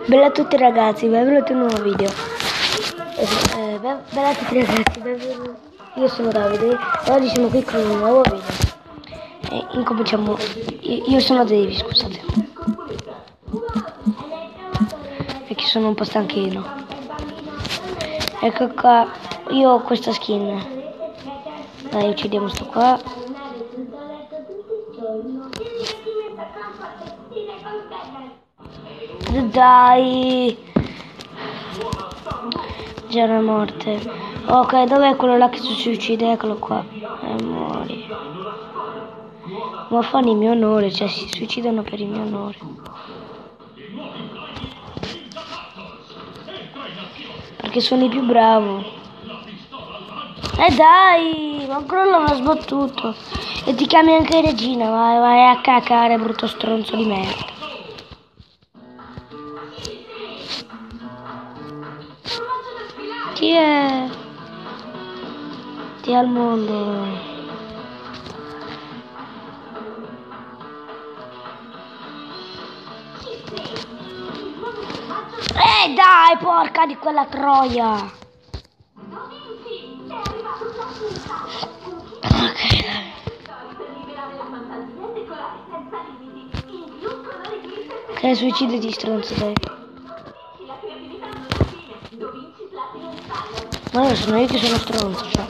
Bella a tutti ragazzi, benvenuti in un nuovo video. Bella a tutti ragazzi, benvenuti. Io sono Davide e oggi siamo qui con un nuovo video. E incominciamo. Io sono Davide, scusate. Perché sono un po' stanchino. Ecco qua, io ho questa skin. Dai, uccidiamo sto qua. Dai, già era morte. Ok, dov'è quello là che si uccide? Eccolo qua. Muori. Ma fanno il mio onore, cioè si suicidano per il mio onore. Perché sono il più bravo. Dai, ma ancora non l'ho sbattuto. E ti chiami anche Regina, vai a cacare, brutto stronzo di merda. Chi è? Chi è al mondo? Dai, porca di quella troia! Ok, dai. Ok, suicidati stronzo, dai. Ma non sono io che sono stronzo, cioè.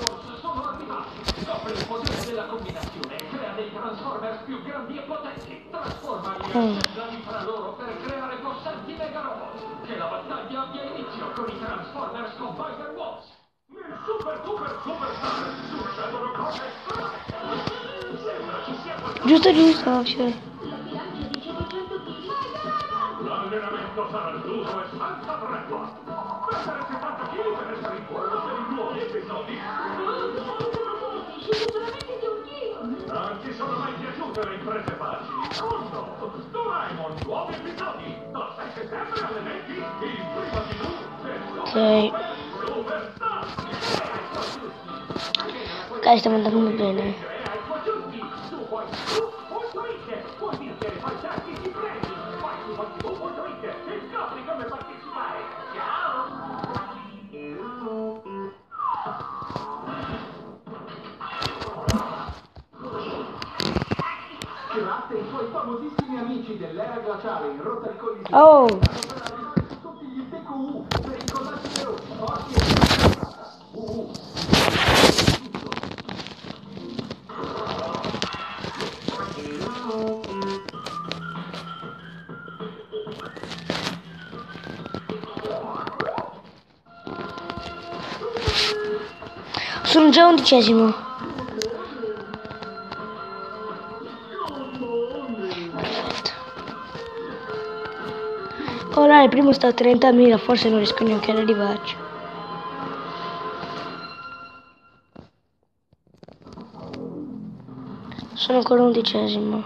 Giusto, cioè. L'allenamento sarà duro e senza tregua. Perdere 70 kg per essere in forma per i nuovi episodi. Non ti sono mai piaciute le imprese facili? Oh no! Doraemon, nuovi episodi! Dal 6 settembre alle 20, il primo TV e Superstar! Ok, stiamo andando bene. Grazie ai suoi famosissimi amici dell'era glaciale in rotta di collisione. Oh! Tutti gli TQU per i collati veloci, forti e Sono già 11°. Perfetto. Ora il primo sta a 30.000, forse non riesco neanche ad arrivarci. Sono ancora 11°.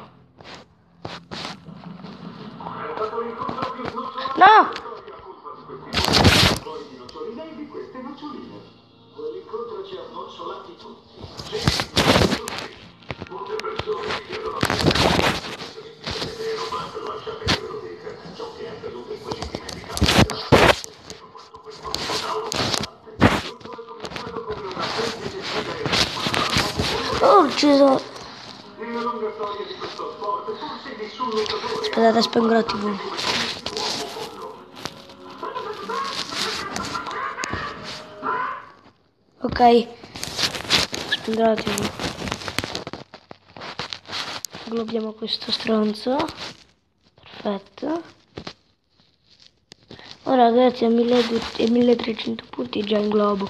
No! quell'incontro ci ha snocciollati tutti. Molte persone mi chiedono se è vero, ma lasciate che ve lo dica. Ciò che è accaduto in quell'indimenticabile quanto questo dinosauro pesante. Tutto è cominciato come una semplice sfida e Ho ucciso. nella lunga storia di questo sport, forse nessun lottatore Aspettate, spengo la TV. Ok, spendo la TV. Globiamo questo stronzo. Perfetto. Ora grazie a 1300 punti già in globo.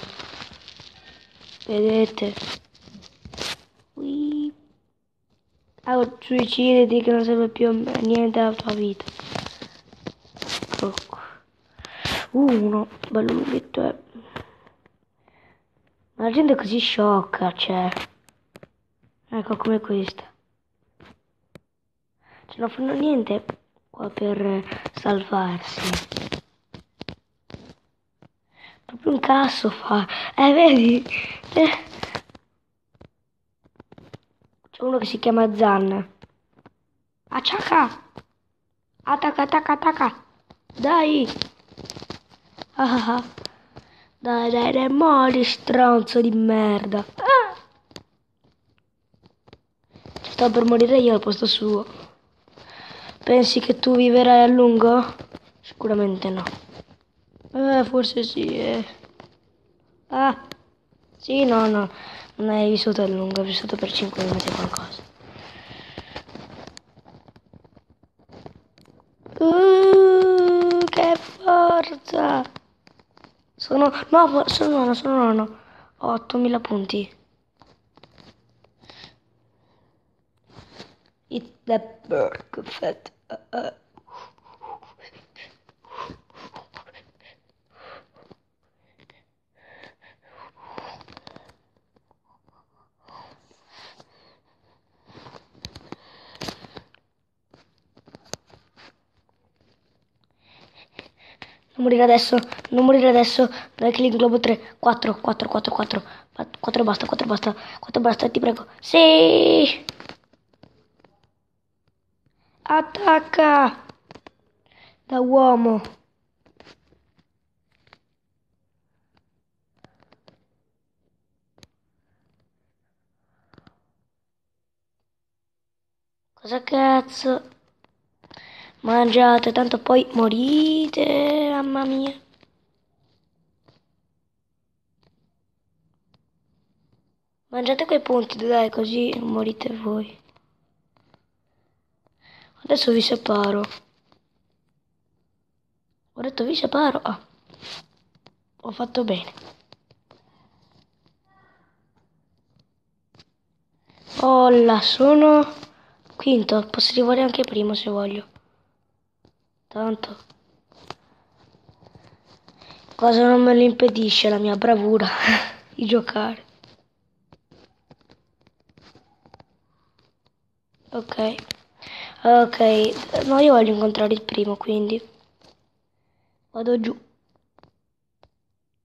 Vedete? Suicidati che non serve più a niente alla tua vita. Ecco. Uno, bello lunghetto è. Ma la gente è così sciocca, cioè. Ecco come questa. Cioè non fanno niente qua per salvarsi. Proprio un cazzo fa. Vedi? C'è uno che si chiama Zan. Acciacca! Attacca, attacca, attacca. Dai. Ah, ah, ah. Dai, dai, dai, muori, stronzo di merda. Ah. Sto per morire io al posto suo. Pensi che tu vivrai a lungo? Sicuramente no. Forse sì. Ah, sì, no, no. Non hai vissuto a lungo, hai vissuto per 5 minuti e qualcosa. Che forza! Sono nono. Ho 8000 punti. It's the perfect. Non morire adesso, non morire adesso. Dai, clic globo 3, 4, 4, 4, 4. 4 basta, 4 basta, 4 basta, ti prego. Sì! Attacca! Da uomo. Cosa cazzo? Mangiate, tanto poi morite, mamma mia. Mangiate quei punti, dai, così morite voi. Adesso vi separo. Ho detto vi separo. Ah, ho fatto bene. Oh, là, sono quinto. Posso arrivare anche primo se voglio. Tanto. Cosa non me lo impedisce la mia bravura di giocare. Ok. Ok. No, io voglio incontrare il primo, quindi vado giù.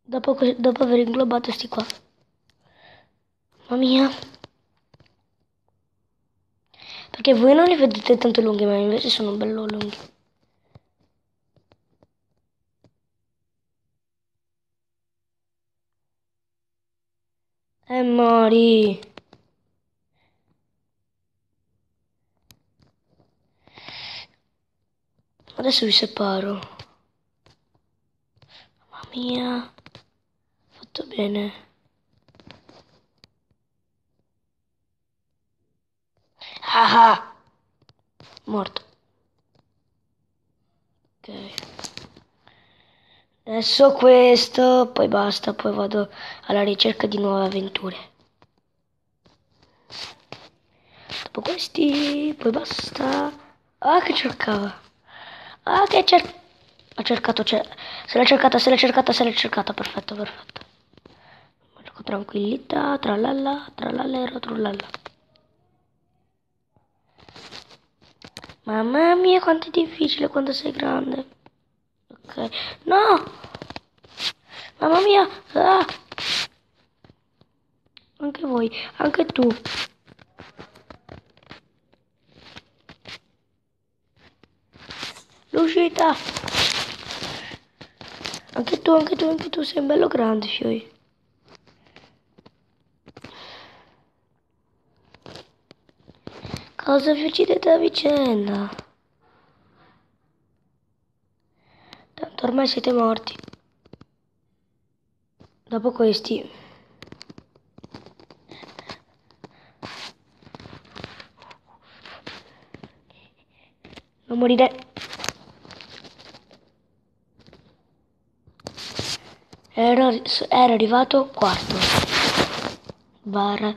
Dopo aver inglobato sti qua. Mamma mia. Perché voi non li vedete tanto lunghi, ma invece sono bello lunghi. Mori. Adesso vi separo. Mamma mia. Fatto bene. Ah ah. Morto. Ok. Adesso questo, poi basta, poi vado alla ricerca di nuove avventure. Dopo questi, poi basta. Ah, che cercava. Ah, che ha cercato, se l'ha cercata, se l'ha cercata, se l'ha cercata. Perfetto, perfetto. Con tranquillità, tralala, trallallero, trullalla. Mamma mia, quanto è difficile quando sei grande. Ok. No! Mamma mia! Ah! Anche voi, anche tu. L'uscita! Anche tu, anche tu, anche tu sei un bello grande, fioi. Cosa vi uccidete a vicenda? Tanto ormai siete morti. Dopo questi. Non morire. Ero arrivato quarto. Barra.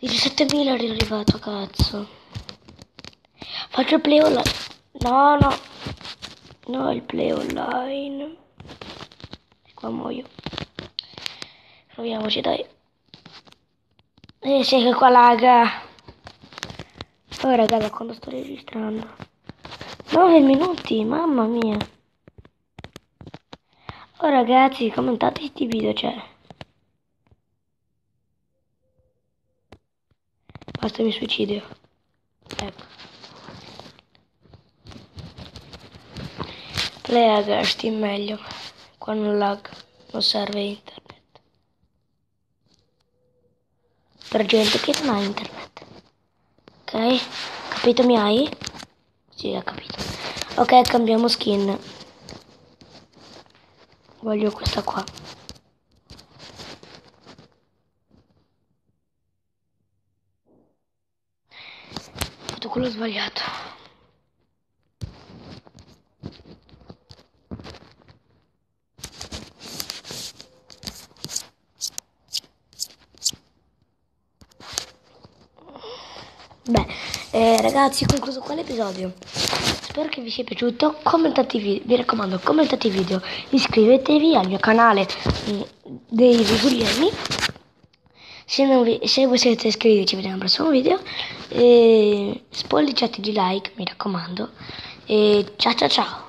17.000 ero arrivato, cazzo. Faccio il play online. No, no. No, il play online. E qua muoio. Proviamoci, dai. Sì, che qua laga. Oh, raga, da quando sto registrando? 9 minuti, mamma mia. Oh, ragazzi, commentate questi video, cioè. Basta, mi suicidio. Ecco. Reagasti meglio. Qua non lag, non serve internet. Per gente che non ha internet. Ok? Capito mi hai? Sì, ho capito. Ok, cambiamo skin. Voglio questa qua. Ho fatto quello sbagliato. Beh, ragazzi, ho concluso qua l'episodio. Spero che vi sia piaciuto. Commentate vi raccomando, commentate i video. Iscrivetevi al mio canale dei Visuliani. Se voi siete iscritti, ci vediamo al prossimo video. E spolliciate di like, mi raccomando. E ciao ciao ciao.